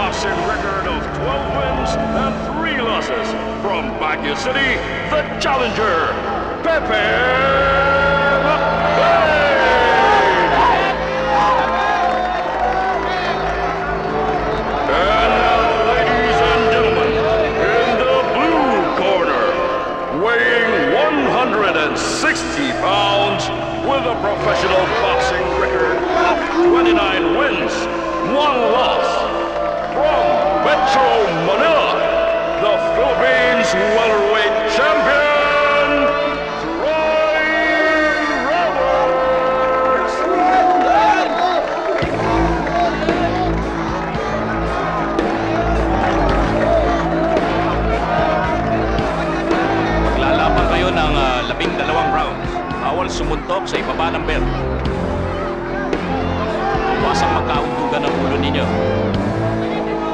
boxing record of 12 wins and 3 losses. From Baguio City, the challenger, Pepe Lacbane. And now, ladies and gentlemen, in the blue corner, weighing 160 pounds, with a professional boxing record of 29 wins, 1 loss, from Metro Manila, the Philippines welterweight champion, Troy Roberts. Maglalaban kayo ng 12 rounds. Bawal sumuntok sa ibaba ng belt. Iwasang magkauntugan ang ulo ninyo.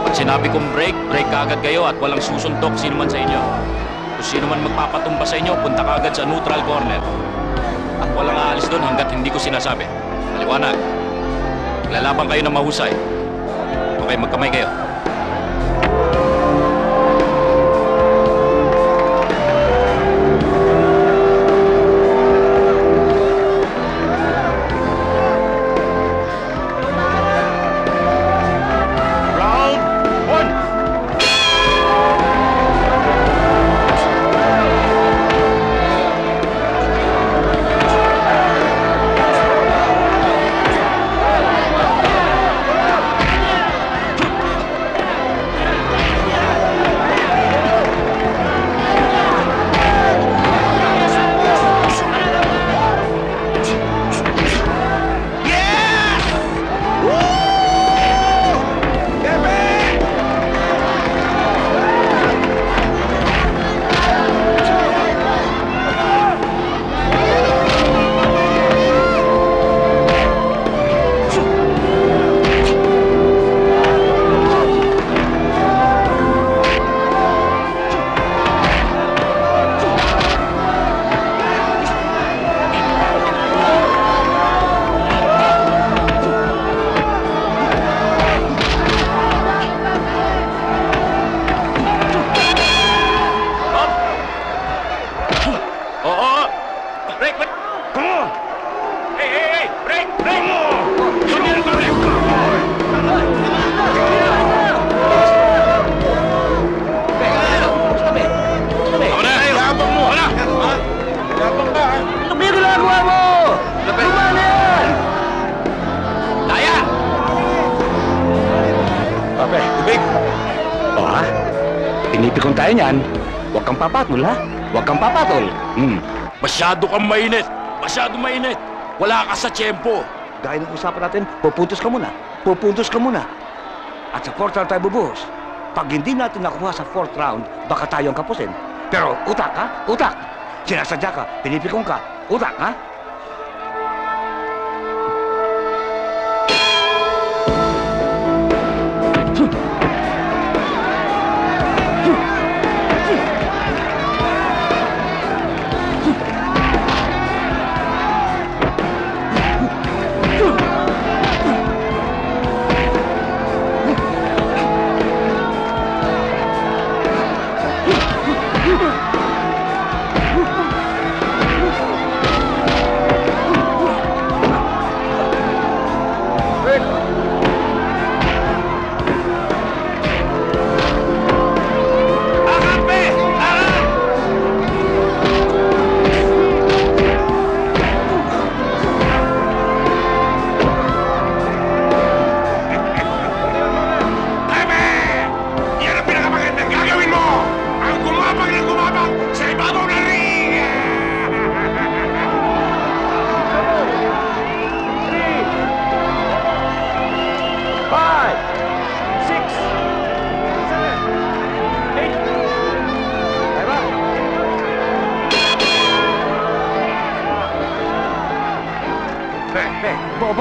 Pag sinabi kong break, break kagad kayo at walang susuntok sino man sa inyo. Kung sino man magpapatumba sa inyo, punta kagad sa neutral corner. At walang aalis doon hanggat hindi ko sinasabi. Maliwanag. Maglalaban kayo ng mahusay. Okay, magkamay kayo. Pinipikon tayo niyan. Huwag kang papatol, ha? Huwag kang papatol. Masyado kang mainit. Masyado mainit. Wala ka sa tiyempo. Gaya ng usapan natin, pupuntos ka muna. Pupuntos ka muna. At sa 4th round tayo bubuhos. Pag hindi natin nakuha sa 4th round, baka tayo ang kapusin. Pero utak, ha? Utak. Sinasadya ka, pinipikon ka. Utak, ha?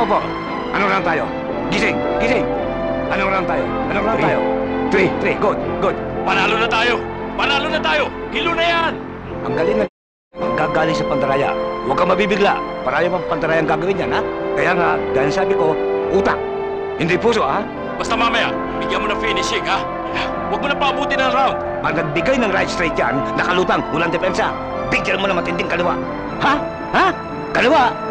Po. Anong round tayo? Gising! Gising! Anong round tayo? Anong round tayo? 3. Good. Panalo na tayo! Panalo na tayo! Hilo na yan! Ang galing na gagaling sa pandaraya. Huwag kang mabibigla. Parayo pang pandaraya ang gagawin yan, ha? Kaya nga, dahil sabi ko, utak. Hindi puso, ha? Basta mamaya, Bigyan mo na finishing, ha? Huwag mo na paabutin ng round. Pag nagbigay ng right straight yan, nakalutang, walang depensa. Bigyan mo na matinding kaliwa. Ha? Ha? Kaliwa!